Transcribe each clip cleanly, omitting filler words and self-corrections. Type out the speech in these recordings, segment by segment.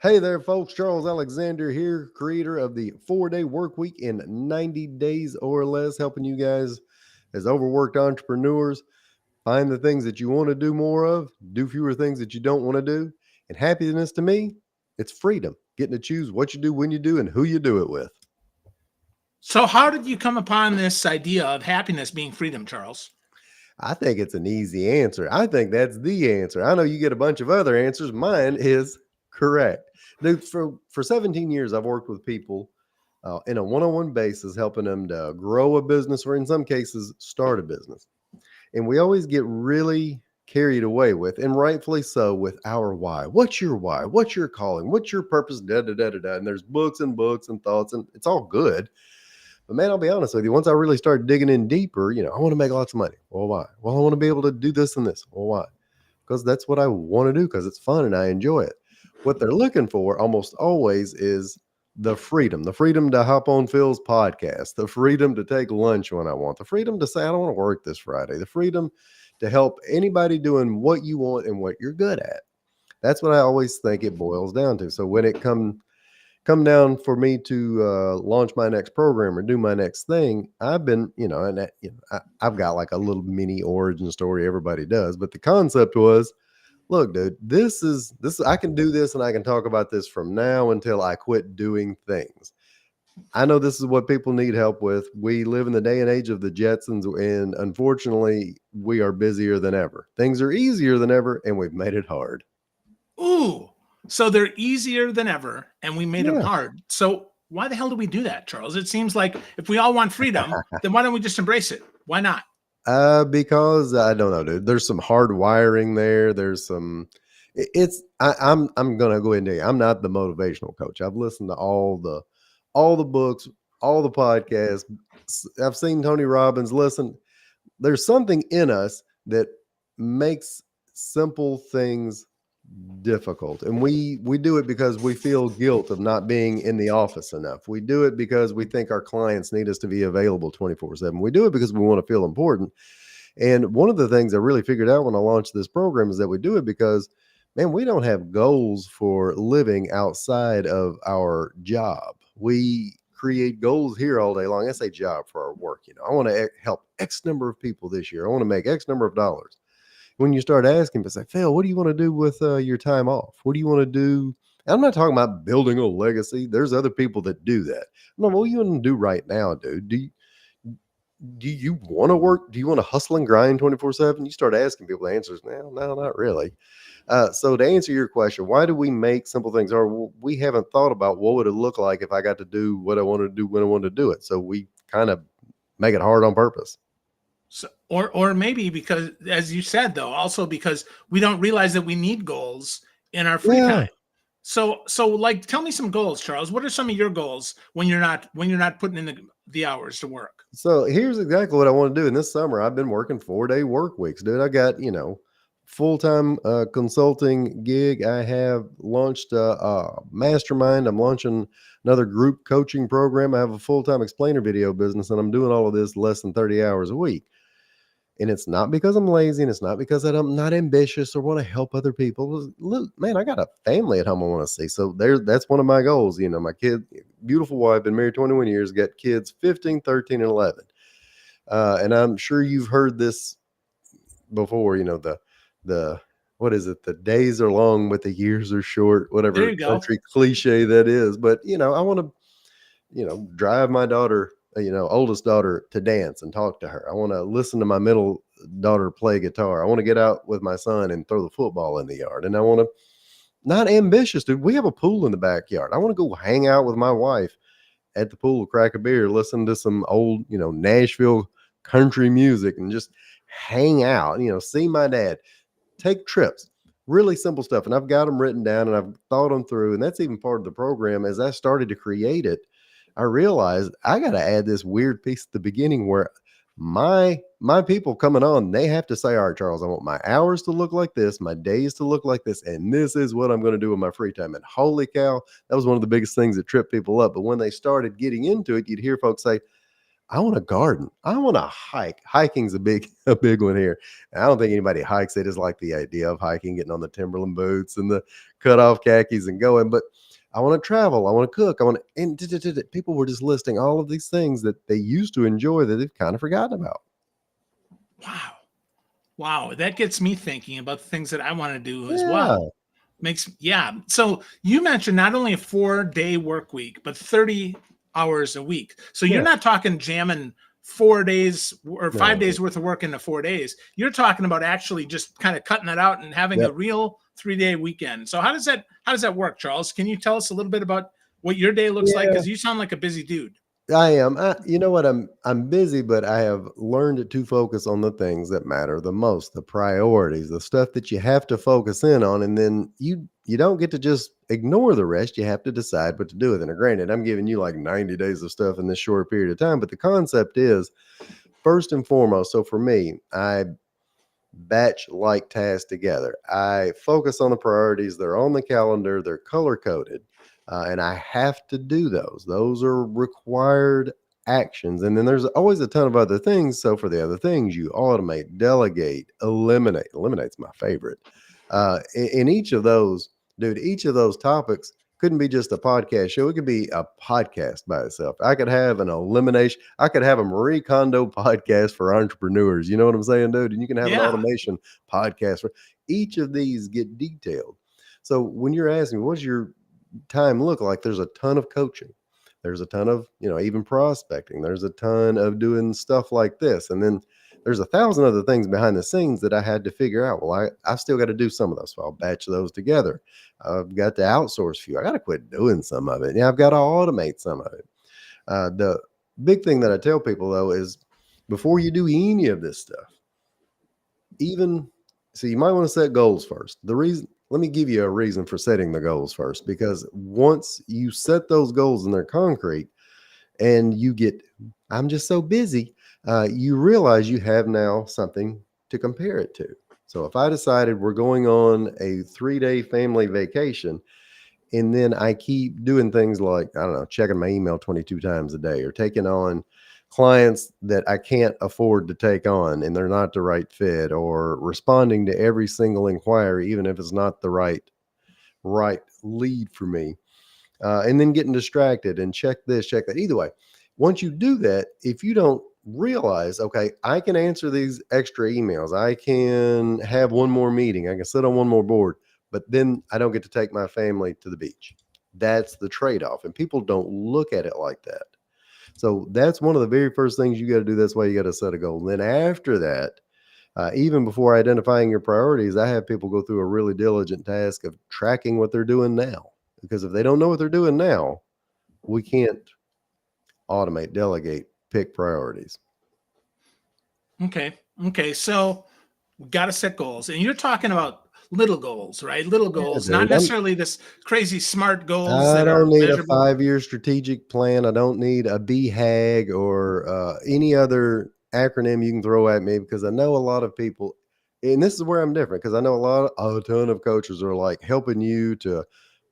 Hey there, folks. Charles Alexander here, creator of the 4-Day Workweek in 90 days or less, helping you guys as overworked entrepreneurs find the things that you want to do more of, do fewer things that you don't want to do. And happiness to me, it's freedom, getting to choose what you do, when you do, and who you do it with. So, how did you come upon this idea of happiness being freedom, Charles? I think it's an easy answer. I think that's the answer. I know you get a bunch of other answers. Mine is correct. Dude, for 17 years, I've worked with people in a one-on-one basis, helping them to grow a business or in some cases, start a business. And we always get really carried away with, and rightfully so, with our why. What's your why? What's your calling? What's your purpose? Da, da, da, da, da. And there's books and thoughts, and it's all good. But man, I'll be honest with you. Once I really started digging in deeper, I want to make lots of money. Well, why? Well, I want to be able to do this and this. Well, why? Because that's what I want to do because it's fun and I enjoy it. What they're looking for almost always is the freedom to hop on Phil's podcast, the freedom to take lunch when I want, the freedom to say, I don't want to work this Friday, the freedom to help anybody doing what you want and what you're good at. That's what I always think it boils down to. So when it come down for me to launch my next program or do my next thing, I've been, and that, I've got like a little mini origin story. Everybody does, but the concept was, look, dude, this. I can do this, and I can talk about this from now until I quit doing things. I know this is what people need help with. We live in the day and age of the Jetsons, and unfortunately, we are busier than ever. Things are easier than ever, and we've made it hard. Ooh, so they're easier than ever, and we made them Yeah. hard. So, why the hell do we do that, Charles? It seems like if we all want freedom, then why don't we just embrace it? Why not? Because I don't know, dude. There's some hard wiring there. There's some. I'm gonna go ahead and tell you, I'm not the motivational coach. I've listened to all the books, all the podcasts. I've seen Tony Robbins. Listen, there's something in us that makes simple things difficult, and we do it because we feel guilt of not being in the office enough. We do it because we think our clients need us to be available 24/7. We do it because we want to feel important. And one of the things I really figured out when I launched this program is that we do it because, man, we don't have goals for living outside of our job. We create goals here all day long. I say job for our work. I want to help X number of people this year. I want to make X number of dollars. When you start asking, but say, Phil, what do you want to do with your time off? What do you want to do? I'm not talking about building a legacy. There's other people that do that. No, what do you want to do right now, dude? Do you want to work? Do you want to hustle and grind 24/7? You start asking people, the answer is no, not really. So to answer your question, why do we make simple things hard? Well, we haven't thought about what would it look like if I got to do what I wanted to do when I wanted to do it. So we kind of make it hard on purpose. So, or maybe because, as you said, though, also because we don't realize that we need goals in our free Yeah. time. So, like, tell me some goals, Charles. What are some of your goals when you're not putting in the hours to work? So here's exactly what I want to do. In this summer, I've been working 4-day work weeks, dude. I got, full-time consulting gig. I have launched a mastermind. I'm launching another group coaching program. I have a full-time explainer video business, and I'm doing all of this less than 30 hours a week. And it's not because I'm lazy, and it's not because I'm not ambitious or want to help other people. Look, man, I got a family at home I want to see. So that's one of my goals. My kid, beautiful wife, been married 21 years, got kids 15, 13, and 11. And I'm sure you've heard this before, the what is it? The days are long, but the years are short, There whatever you go. country cliche that is. But I want to drive my daughter, oldest daughter, to dance and talk to her. I want to listen to my middle daughter play guitar. I want to get out with my son and throw the football in the yard. And I want to, not ambitious, dude. We have a pool in the backyard. I want to go hang out with my wife at the pool, crack a beer, listen to some old, Nashville country music and just hang out, see my dad, take trips. Really simple stuff. And I've got them written down and I've thought them through. And that's even part of the program. As I started to create it, I realized I got to add this weird piece at the beginning where my people coming on, they have to say, all right, Charles, I want my hours to look like this, my days to look like this, and this is what I'm going to do with my free time. And holy cow, that was one of the biggest things that tripped people up. But when they started getting into it, you'd hear folks say, I want a garden. I want to hike. Hiking's a big a big one here. And I don't think anybody hikes. They just like the idea of hiking, getting on the Timberland boots and the cut off khakis and going. But I want to travel. I want to cook. I want to. And people were just listing all of these things that they used to enjoy that they've kind of forgotten about. Wow. Wow. That gets me thinking about the things that I want to do as Yeah. well. Yeah. So you mentioned not only a 4-day work week, but 30 hours a week. So you're Yeah. not talking jamming 4 days or 5 No. days worth of work into 4 days. You're talking about actually just kind of cutting it out and having a Yep. real 3-day weekend. So how does that work, Charles? Can you tell us a little bit about what your day looks like? Yeah. Because you sound like a busy dude. I am. You know what? I'm busy, but I have learned to focus on the things that matter the most, the priorities, the stuff that you have to focus in on, and then you don't get to just ignore the rest. You have to decide what to do with it. Now, granted, I'm giving you like 90 days of stuff in this short period of time, but the concept is first and foremost. So for me, I batch like tasks together. I focus on the priorities. They're on the calendar. They're color coded, and I have to do those. Those are required actions. And then there's always a ton of other things. So for the other things, you automate, delegate, eliminate. Eliminate's my favorite. In each of those, dude, each of those topics couldn't be just a podcast show. It could be a podcast by itself. I could have an elimination. I could have a Marie Kondo podcast for entrepreneurs. You know what I'm saying, dude? And you can have an Yeah. automation podcast for each of these get detailed. So when you're asking, what's your time look like? There's a ton of coaching. There's a ton of, even prospecting. There's a ton of doing stuff like this. And then there's 1,000 other things behind the scenes that I had to figure out. Well, I still got to do some of those. So I'll batch those together. I've got to outsource a few. I got to quit doing some of it. Yeah, I've got to automate some of it. The big thing that I tell people though is before you do any of this stuff, so you might want to set goals first. Let me give you a reason for setting the goals first, because once you set those goals and they're concrete and I'm just so busy, you realize you have now something to compare it to. So if I decided we're going on a 3-day family vacation, and then I keep doing things like, I don't know, checking my email 22 times a day or taking on clients that I can't afford to take on and they're not the right fit, or responding to every single inquiry, even if it's not the right lead for me, and then getting distracted and check this, check that. Either way, once you do that, if you don't realize, okay, I can answer these extra emails, I can have one more meeting, I can sit on one more board, but then I don't get to take my family to the beach. That's the trade off. And people don't look at it like that. So that's one of the very first things you got to do. That's why you got to set a goal. And then after that, even before identifying your priorities, I have people go through a really diligent task of tracking what they're doing now. Because if they don't know what they're doing now, we can't automate, delegate, pick priorities. Okay. Okay. So we got to set goals. And you're talking about little goals, right? Little Yeah, goals, not dude. necessarily this crazy smart goals I that don't are need a measurable. 5-year strategic plan. I don't need a BHAG or any other acronym you can throw at me, because I know a lot of people, and this is where I'm different, because I know a ton of coaches are like helping you to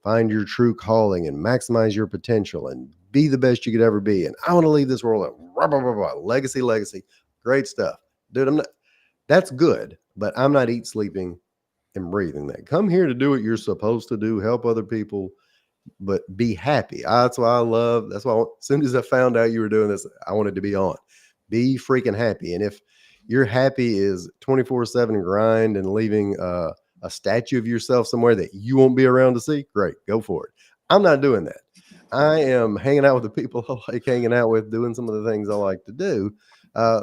find your true calling and maximize your potential and be the best you could ever be. And I want to leave this world at blah, blah, blah, blah. Legacy, great stuff. Dude, that's good, but I'm not eat, sleeping, and breathing that. Come here to do what you're supposed to do, help other people, but be happy. That's why as soon as I found out you were doing this, I wanted to be on. Be freaking happy. And if your happy is 24/7 grind and leaving a statue of yourself somewhere that you won't be around to see, great, go for it. I'm not doing that. I am hanging out with the people I like hanging out with, doing some of the things I like to do. Uh,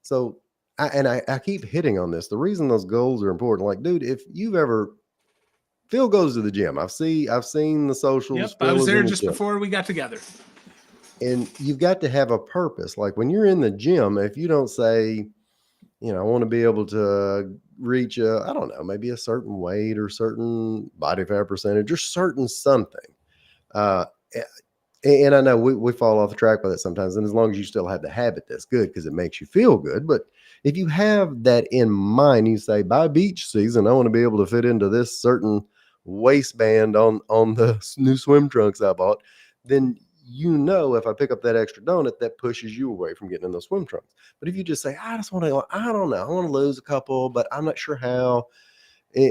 so I keep hitting on this. The reason those goals are important, like, dude, if you've ever Phil goes to the gym. I've seen the socials. Yep. I Phil was is there in the just gym. before we got together. And you've got to have a purpose. Like when you're in the gym, if you don't say, I want to be able to reach I don't know, maybe a certain weight or certain body fat percentage or certain something. Uh, and I know we fall off the track with it sometimes. And as long as you still have the habit, that's good because it makes you feel good. But if you have that in mind, you say by beach season, I want to be able to fit into this certain waistband on the new swim trunks I bought, then you know, if I pick up that extra donut, that pushes you away from getting in those swim trunks. But if you just say, I just want to, I don't know, I want to lose a couple, but I'm not sure how.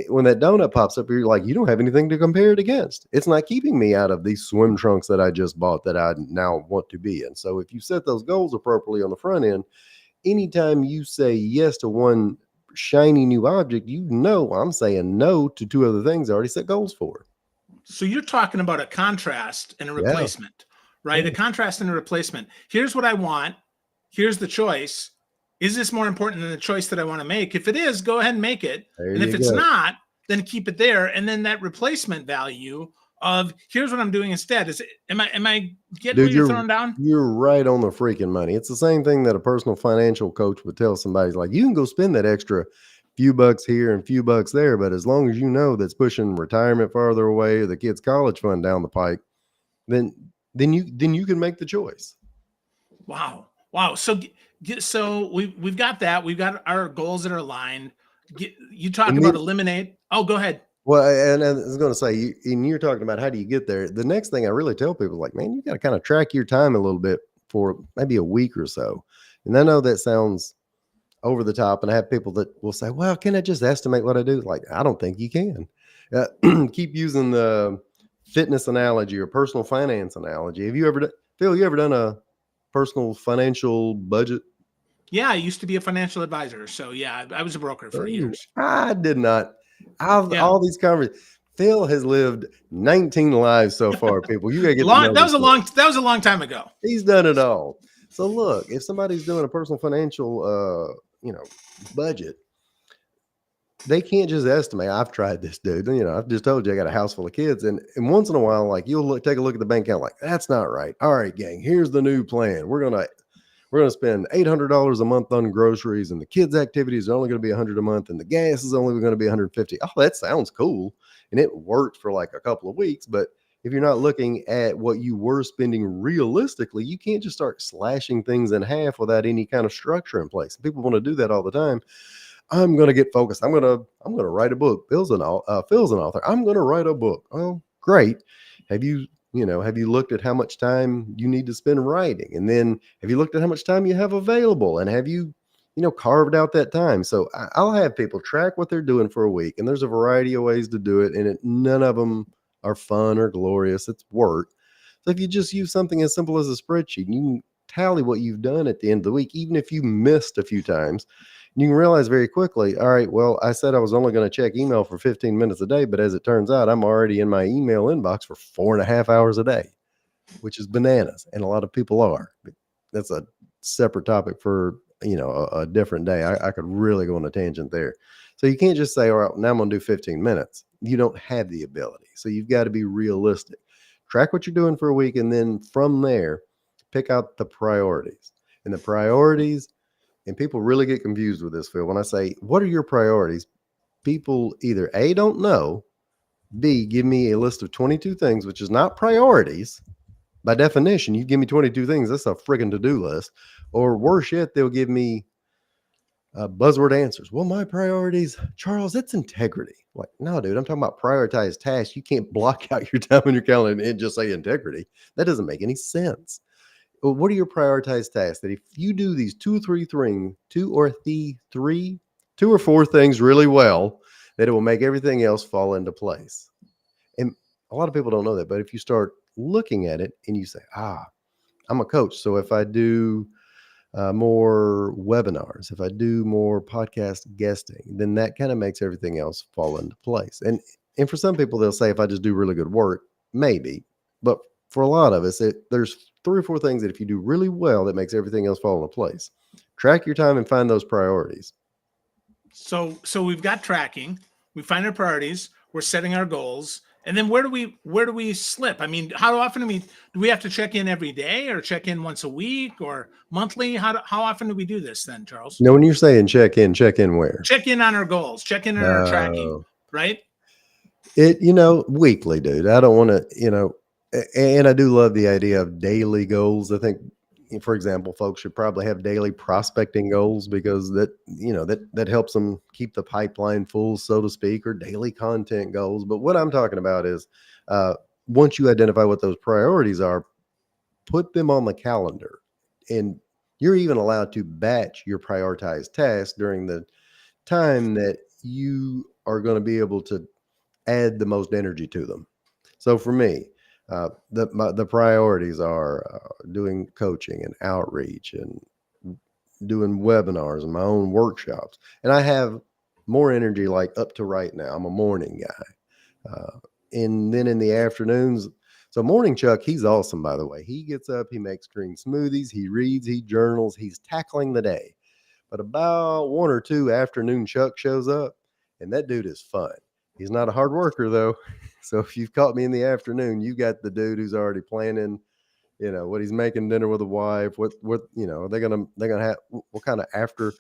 When that donut pops up, you're like, you don't have anything to compare it against. It's not keeping me out of these swim trunks that I just bought that I now want to be in. So if you set those goals appropriately on the front end, anytime you say yes to one shiny new object, you know I'm saying no to two other things I already set goals for. So you're talking about a contrast and a Yeah. replacement, right? A contrast and a replacement. Here's what I want. Here's the choice. Is this more important than the choice that I want to make? If it is, go ahead and make it. There And if you it's go. not, then keep it there. And then that replacement value of here's what I'm doing instead. Am I getting what Dude, you're throwing down? you're right on the freaking money. It's the same thing that a personal financial coach would tell somebody. Like, you can go spend that extra few bucks here and few bucks there, but as long as you know that's pushing retirement farther away or the kid's college fund down the pike, then you can make the choice. Wow. So we've got that. We've got our goals that are aligned. You talk And about then, eliminate. Oh, go ahead. well, and I was going to say, and you're talking about how do you get there. The next thing I really tell people is like, man, you got to kind of track your time a little bit for maybe a week or so. And I know that sounds over the top, and I have people that will say, well, can I just estimate what I do? Like, I don't think you can. Keep using the fitness analogy or personal finance analogy. Have you ever done, Phil, you ever done a personal financial budget? Yeah, I used to be a financial advisor. So yeah, I was a broker for years. I did not. I've Yeah. all these conversations. Phil has lived 19 lives so far, people. You gotta get to know That this man. was a long time ago. He's done it all. So look, if somebody's doing a personal financial budget, they can't just estimate. I've tried this, dude. I've just told you I got a house full of kids, and once in a while, like you'll take a look at the bank account, like that's not right. All right, gang, here's the new plan. We're gonna spend $800 a month on groceries, and the kids' activities are only going to be $100 a month, and the gas is only going to be $150. Oh, that sounds cool, and it worked for like a couple of weeks. But if you're not looking at what you were spending realistically, you can't just start slashing things in half without any kind of structure in place. People want to do that all the time. I'm going to get focused. I'm going to write a book. Phil's an author. I'm going to write a book. Oh, great. Have you looked at how much time you need to spend writing? And then have you looked at how much time you have available? And have you carved out that time? So I'll have people track what they're doing for a week. And there's a variety of ways to do it. And none of them are fun or glorious. It's work. So if you just use something as simple as a spreadsheet, you can tally what you've done at the end of the week, even if you missed a few times. You can realize very quickly, all right, well, I said I was only going to check email for 15 minutes a day, but as it turns out, I'm already in my email inbox for 4.5 hours a day, which is bananas. And a lot of people are. That's a separate topic for, a different day. I could really go on a tangent there. So you can't just say, all right, now I'm going to do 15 minutes. You don't have the ability. So you've got to be realistic. Track what you're doing for a week. And then from there, pick out the priorities. And the priorities, and people really get confused with this, Phil. When I say, what are your priorities? People either A, don't know, B, give me a list of 22 things, which is not priorities. By definition, you give me 22 things, that's a friggin' to-do list. Or worse yet, they'll give me buzzword answers. Well, my priorities, Charles, it's integrity. Like, no, dude, I'm talking about prioritized tasks. You can't block out your time in your calendar and just say integrity. That doesn't make any sense. What are your prioritized tasks that if you do these two or four things really well, that it will make everything else fall into place? And a lot of people don't know that, but if you start looking at it and you say, I'm a coach, so if I do more webinars, if I do more podcast guesting, then that kind of makes everything else fall into place. And for some people, they'll say, if I just do really good work, maybe, but for a lot of us, there's 3 or 4 things that if you do really well, that makes everything else fall into place. Track your time and find those priorities. So we've got tracking. We find our priorities. We're setting our goals. And then where do we slip? I mean, how often do we have to check in every day or check in once a week or monthly? How often do we do this then, Charles? When you're saying check in where? Check in on our goals, check in on our tracking, right? Weekly, dude. I don't want to, and I do love the idea of daily goals. I think, for example, folks should probably have daily prospecting goals because that helps them keep the pipeline full, so to speak, or daily content goals. But what I'm talking about is once you identify what those priorities are, put them on the calendar. And you're even allowed to batch your prioritized tasks during the time that you are going to be able to add the most energy to them. So for me, the priorities are doing coaching and outreach and doing webinars and my own workshops. And I have more energy like up to right now. I'm a morning guy. And then in the afternoons, so morning Chuck, he's awesome, by the way. He gets up, he makes green smoothies, he reads, he journals, he's tackling the day. But about 1 or 2 afternoon Chuck shows up, and that dude is fun. He's not a hard worker though. So if you've caught me in the afternoon, you got the dude who's already planning, what he's making dinner with a wife, what they're gonna have, what kind of after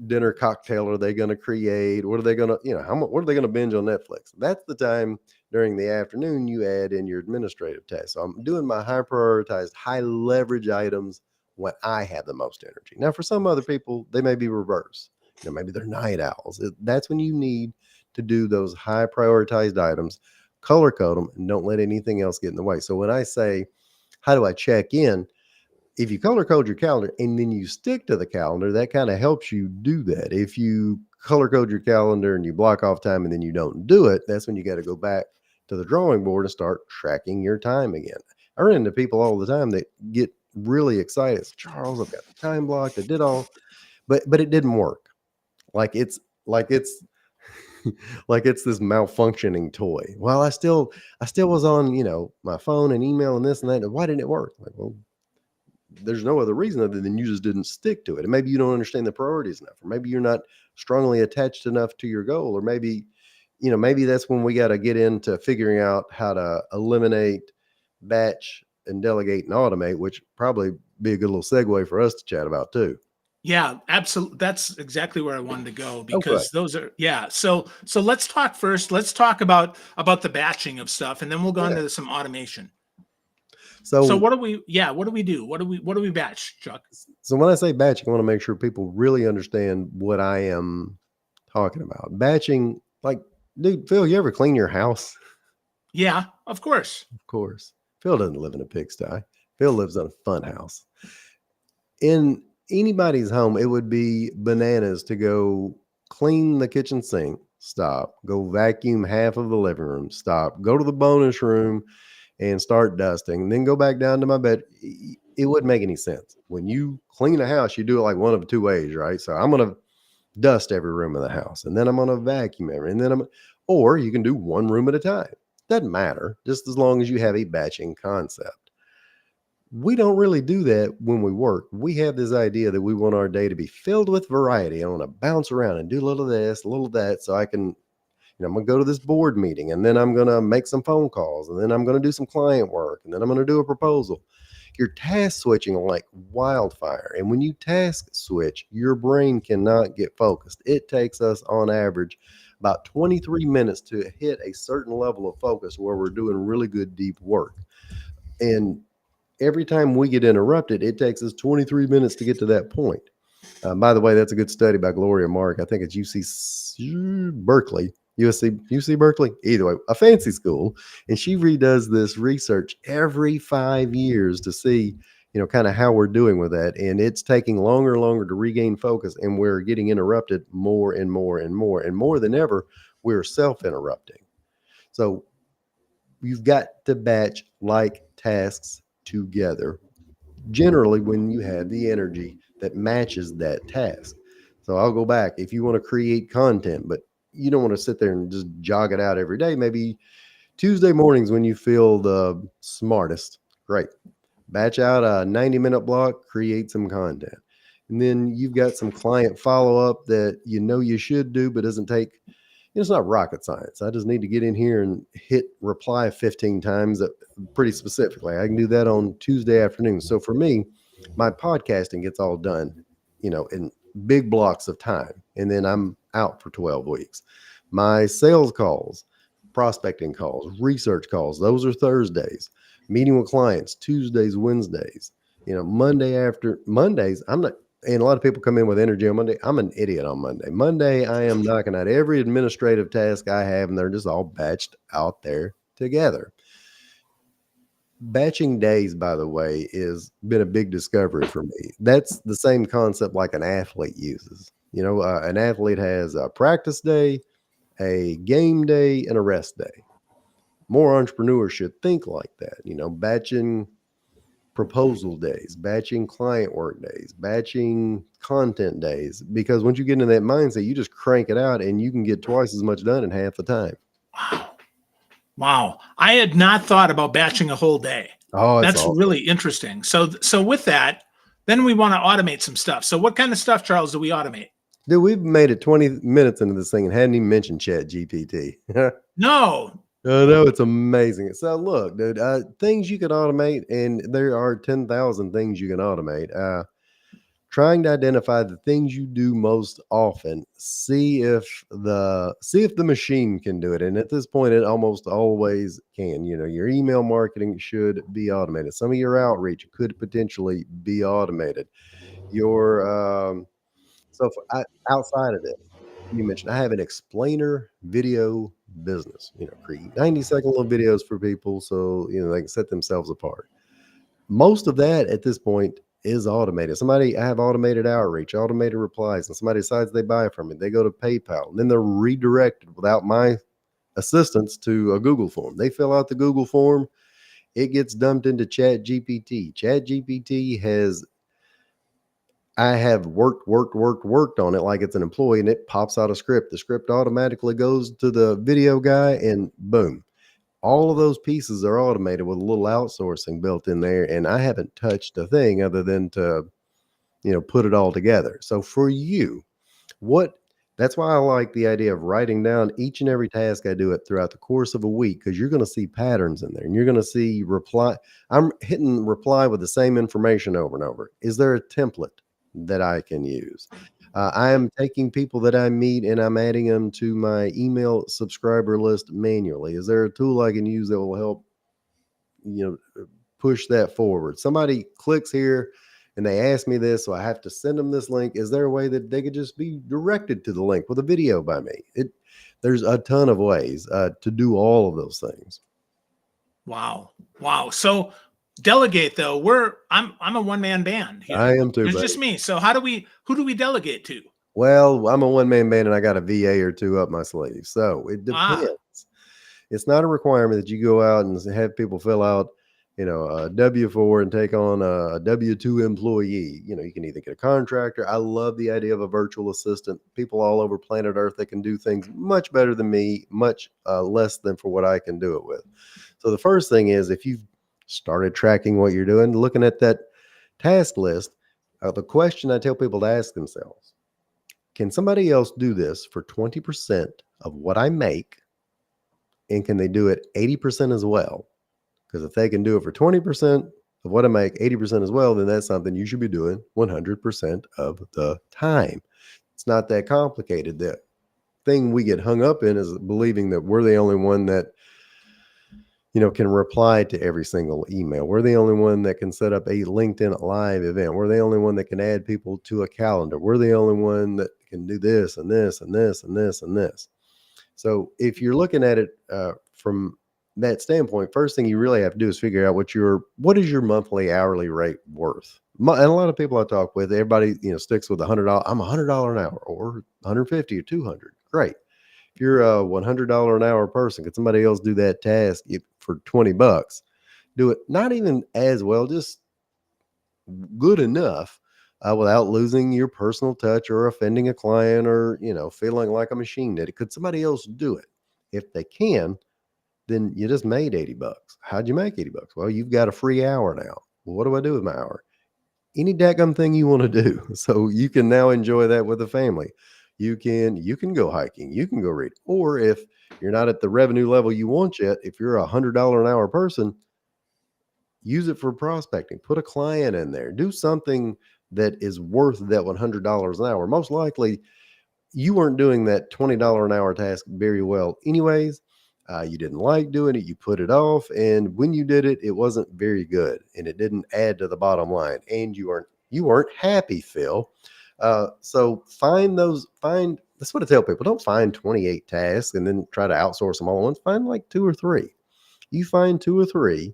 dinner cocktail are they going to create? What are they going to, what are they going to binge on Netflix? That's the time during the afternoon you add in your administrative tasks. So I'm doing my high prioritized, high leverage items when I have the most energy. Now, for some other people, they may be reverse. Maybe they're night owls. That's when you need to do those high prioritized items, color code them, and don't let anything else get in the way. So when I say, how do I check in? If you color code your calendar and then you stick to the calendar, that kind of helps you do that. If you color code your calendar and you block off time and then you don't do it, that's when you got to go back to the drawing board and start tracking your time again. I run into people all the time that get really excited. Charles, I've got the time blocked. I did all, but it didn't work. Like it's like it's this malfunctioning toy. Well, I still was on, my phone and email and this and that. And why didn't it work? Like, well, there's no other reason other than you just didn't stick to it. And maybe you don't understand the priorities enough, or maybe you're not strongly attached enough to your goal, or maybe that's when we got to get into figuring out how to eliminate, batch, and delegate and automate, which probably be a good little segue for us to chat about too. Yeah, absolutely. That's exactly where I wanted to go, because those are, yeah. So let's talk first. Let's talk about the batching of stuff, and then we'll go into some automation. So what do we do? What do we batch, Chuck? So when I say batching, I want to make sure people really understand what I am talking about. Batching, like, dude, Phil, you ever clean your house? Yeah, of course. Of course. Phil doesn't live in a pigsty. Phil lives in a fun house. In anybody's home, it would be bananas to go clean the kitchen sink, stop, go vacuum half of the living room, stop, go to the bonus room and start dusting, and then go back down to my bed. It wouldn't make any sense. When you clean a house, you do it like one of 2 ways, right? So I'm going to dust every room of the house, and then I'm going to vacuum every, and then or you can do one room at a time. Doesn't matter, just as long as you have a batching concept. We don't really do that when we work. We have this idea that we want our day to be filled with variety. I want to bounce around and do a little of this, a little of that, so I can, I'm going to go to this board meeting, and then I'm going to make some phone calls, and then I'm going to do some client work, and then I'm going to do a proposal. You're task switching like wildfire. And when you task switch, your brain cannot get focused. It takes us on average about 23 minutes to hit a certain level of focus where we're doing really good, deep work. And every time we get interrupted, it takes us 23 minutes to get to that point. By the way, that's a good study by Gloria Mark. I think it's UC Berkeley. UC Berkeley, either way, a fancy school. And she redoes this research every 5 years to see, kind of how we're doing with that. And it's taking longer and longer to regain focus. And we're getting interrupted more and more and more. And more than ever, we're self-interrupting. So you've got to batch like tasks together, generally when you have the energy that matches that task. So I'll go back. If you want to create content, but you don't want to sit there and just jog it out every day. Maybe Tuesday mornings when you feel the smartest, great. Batch out a 90-minute block, create some content. And then you've got some client follow-up that you should do, but doesn't take, it's not rocket science. I just need to get in here and hit reply 15 times pretty specifically. I can do that on Tuesday afternoon. So for me, my podcasting gets all done, in big blocks of time. And then I'm out for 12 weeks. My sales calls, prospecting calls, research calls, those are Thursdays. Meeting with clients, Tuesdays, Wednesdays. Mondays, I'm not, and a lot of people come in with energy on Monday. I'm an idiot on Monday. Monday, I am knocking out every administrative task I have, and they're just all batched out there together. Batching days, by the way, is been a big discovery for me. That's the same concept like an athlete uses. An athlete has a practice day, a game day, and a rest day. More entrepreneurs should think like that. Batching proposal days, batching client work days, batching content days. Because once you get into that mindset, you just crank it out and you can get twice as much done in half the time. Wow. Wow. I had not thought about batching a whole day. Oh, it's That's awesome. really interesting. So with that, then we want to automate some stuff. So what kind of stuff, Charles, do we automate? Dude, we've made it 20 minutes into this thing and hadn't even mentioned Chat GPT. No. I know, it's amazing. So look, dude, things you can automate, and there are 10,000 things you can automate. Trying to identify the things you do most often, see if the machine can do it. And at this point, it almost always can. Your email marketing should be automated. Some of your outreach could potentially be automated. Your outside of this, you mentioned I have an explainer video business. Create 90-second little videos for people so they can set themselves apart. Most of that at this point is automated. I have automated outreach, automated replies, and somebody decides they buy from me. They go to PayPal, and then they're redirected without my assistance to a Google form. They fill out the Google form. It gets dumped into Chat GPT. Chat GPT I have worked on it like it's an employee, and it pops out a script. The script automatically goes to the video guy, and boom. All of those pieces are automated with a little outsourcing built in there, and I haven't touched a thing other than to, put it all together. So for you, that's why I like the idea of writing down each and every task I do it throughout the course of a week, because you're going to see patterns in there, and you're going to see reply. I'm hitting reply with the same information over and over. Is there a template that I can use? I am taking people that I meet and I'm adding them to my email subscriber list manually. Is there a tool I can use that will help, push that forward? Somebody clicks here and they ask me this, so I have to send them this link. Is there a way that they could just be directed to the link with a video by me? There's a ton of ways to do all of those things. Wow. So delegate though. I'm a one-man band here. I am too. It's just me. So who do we delegate to? Well, I'm a one-man band and I got a VA or two up my sleeve. So it depends. It's not a requirement that you go out and have people fill out, a W-4 and take on a W-2 employee. You can either get a contractor. I love the idea of a virtual assistant. People all over planet Earth, they can do things much better than me, much less than for what I can do it with. So the first thing is, if you've started tracking what you're doing, looking at that task list, the question I tell people to ask themselves: can somebody else do this for 20% of what I make? And can they do it 80% as well? Because if they can do it for 20% of what I make, 80% as well, then that's something you should be doing 100% of the time. It's not that complicated. The thing we get hung up in is believing that we're the only one that, can reply to every single email. We're the only one that can set up a LinkedIn live event. We're the only one that can add people to a calendar. We're the only one that can do this and this and this and this and this. So if you're looking at it from that standpoint, first thing you really have to do is figure out what is your monthly hourly rate worth. And a lot of people I talk with, everybody sticks with $100. I'm $100 an hour, or 150 or 200. Great. If you're a $100 an hour person, could somebody else do that task for $20? Do it not even as well, just good enough, without losing your personal touch or offending a client or feeling like a machine did it. Could somebody else do it? If they can, then you just made $80. How'd you make $80? Well, you've got a free hour now. Well, what do I do with my hour? Any dadgum thing you want to do. So you can now enjoy that with the family. You can go hiking, you can go read. Or if you're not at the revenue level you want yet, if you're $100 an hour person, use it for prospecting. Put a client in there. Do something that is worth that $100 an hour. Most likely, you weren't doing that $20 an hour task very well anyways. You didn't like doing it. You put it off. And when you did it, it wasn't very good. And it didn't add to the bottom line. And you weren't happy, Phil. So that's what I tell people. Don't find 28 tasks and then try to outsource them all at once. Find like 2 or 3. You find 2 or 3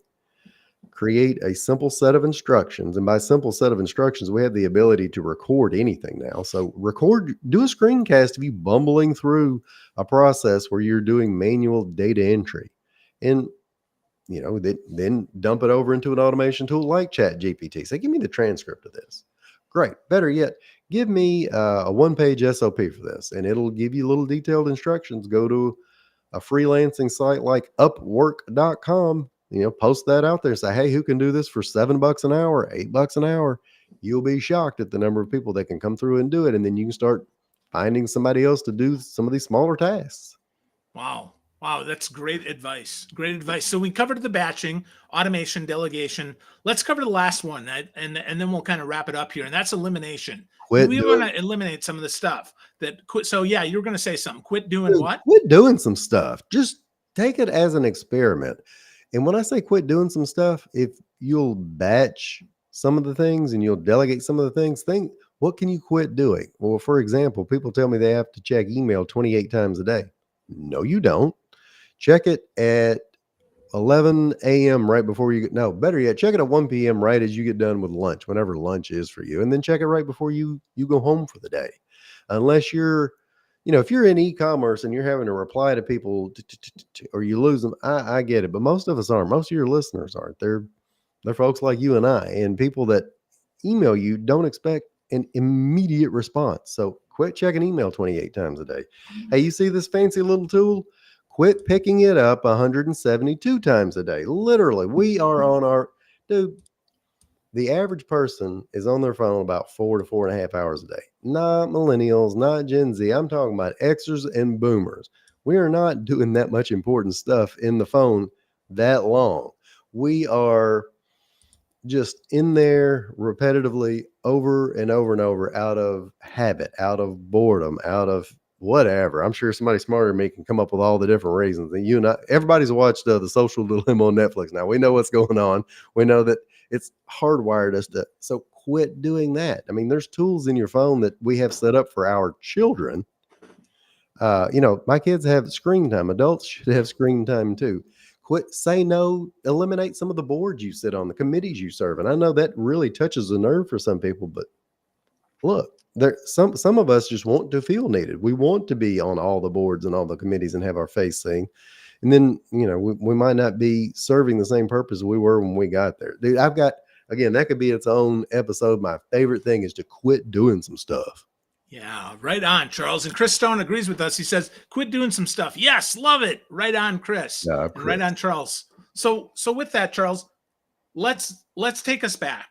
create a simple set of instructions. And by simple set of instructions, we have the ability to record anything now. So do a screencast of you bumbling through a process where you're doing manual data entry. And then dump it over into an automation tool like Chat GPT. Say, give me the transcript of this. Great. Better yet, give me a one-page SOP for this, and it'll give you little detailed instructions. Go to a freelancing site like Upwork.com. Post that out there. Say, hey, who can do this for $7 an hour, $8 an hour? You'll be shocked at the number of people that can come through and do it, and then you can start finding somebody else to do some of these smaller tasks. Wow. Wow, that's great advice. Great advice. So we covered the batching, automation, delegation. Let's cover the last one, and then we'll kind of wrap it up here. And that's elimination. We want to eliminate some of the stuff that quit. So yeah, you were going to say something. Quit doing what? Quit doing some stuff. Just take it as an experiment. And when I say quit doing some stuff, if you'll batch some of the things and you'll delegate some of the things, think, what can you quit doing? Well, for example, people tell me they have to check email 28 times a day. No, you don't. Check it at 11 a.m. right before you get, no, better yet, check it at 1 p.m. right as you get done with lunch, whenever lunch is for you. And then check it right before you go home for the day. Unless you're, if you're in e-commerce and you're having to reply to people or you lose them, I get it. But most of us aren't. Most of your listeners aren't. They're folks like you and I, and people that email you don't expect an immediate response. So quit checking email 28 times a day. Hey, you see this fancy little tool? Quit picking it up 172 times a day. Literally, we are on the average person is on their phone about 4 to 4.5 hours a day. Not millennials, not Gen Z. I'm talking about Xers and boomers. We are not doing that much important stuff in the phone that long. We are just in there repetitively over and over and over out of habit, out of boredom, out of whatever. I'm sure somebody smarter than me can come up with all the different reasons. And you and I, everybody's watched The Social Dilemma on Netflix now. We know what's going on. We know that it's hardwired us to. So quit doing that. I mean, there's tools in your phone that we have set up for our children. My kids have screen time. Adults should have screen time too. Quit, say no, eliminate some of the boards you sit on, the committees you serve. And I know that really touches the nerve for some people, but look, some of us just want to feel needed. We want to be on all the boards and all the committees and have our face seen. And then, we might not be serving the same purpose we were when we got there. Dude, again, that could be its own episode. My favorite thing is to quit doing some stuff. Yeah, right on, Charles. And Chris Stone agrees with us. He says, quit doing some stuff. Yes, love it. Right on, Chris. Chris. And right on, Charles. So with that, Charles, let's take us back.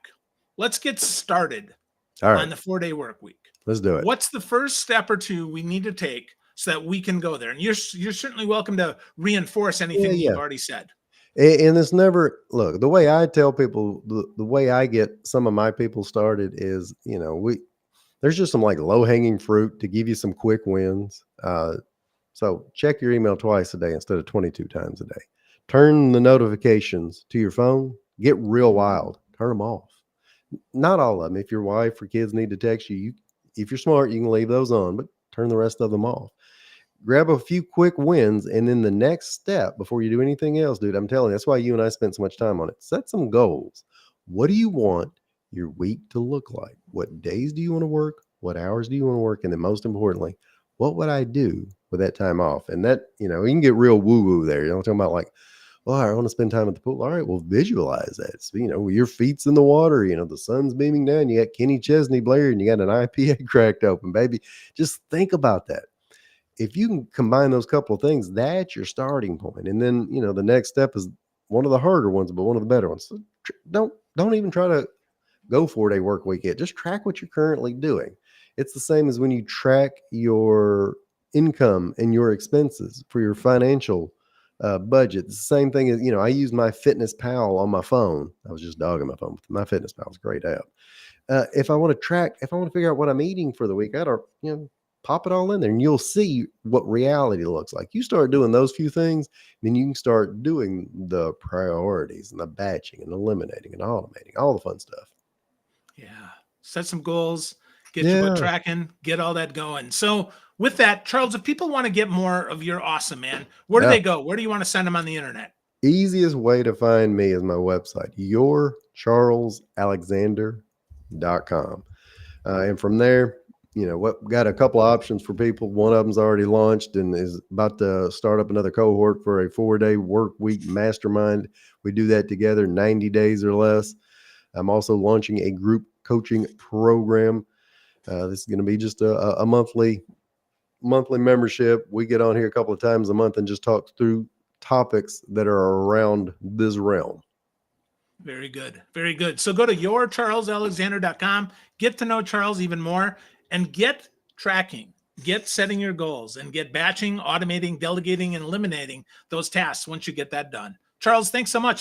Let's get started on the 4-day work week. Let's do it. What's the first step or two we need to take so that we can go there? And you're certainly welcome to reinforce anything you've already said. And it's never, look, the way I tell people, the way I get some of my people started is, there's just some like low hanging fruit to give you some quick wins. So check your email twice a day instead of 22 times a day. Turn the notifications to your phone. Get real wild. Turn them off. Not all of them. If your wife or kids need to text you, if you're smart, you can leave those on, but turn the rest of them off. Grab a few quick wins, and then the next step before you do anything else, dude, I'm telling you, that's why you and I spent so much time on it. Set some goals. What do you want your week to look like? What days do you want to work? What hours do you want to work? And then most importantly, what would I do with that time off? And that, you can get real woo-woo there. I'm talking about like, well, I want to spend time at the pool. All right, well, visualize that. So, your feet's in the water, the sun's beaming down. You got Kenny Chesney Blair and you got an IPA cracked open, baby. Just think about that. If you can combine those couple of things, that's your starting point. And then, the next step is one of the harder ones, but one of the better ones. So don't even try to go 4-day work week yet. Just track what you're currently doing. It's the same as when you track your income and your expenses for your financial budget. It's the same thing as, I use my Fitness Pal on my phone. I was just dogging my phone. My Fitness Pal is a great app. If I want to figure out what I'm eating for the week, I don't, pop it all in there and you'll see what reality looks like. You start doing those few things, then you can start doing the priorities and the batching and eliminating and automating, all the fun stuff. Yeah. Set some goals, get your butt tracking, get all that going. So with that, Charles, if people want to get more of your awesome, man, where do they go? Where do you want to send them on the internet? Easiest way to find me is my website, yourcharlesalexander.com. And from there, what got a couple of options for people. One of them's already launched and is about to start up another cohort for a 4-day work week mastermind. We do that together, 90 days or less. I'm also launching a group coaching program. This is going to be just a monthly membership. We get on here a couple of times a month and just talk through topics that are around this realm. Very good. Very good. So go to yourcharlesalexander.com, get to know Charles even more, and get tracking, get setting your goals, and get batching, automating, delegating, and eliminating those tasks once you get that done. Charles, thanks so much.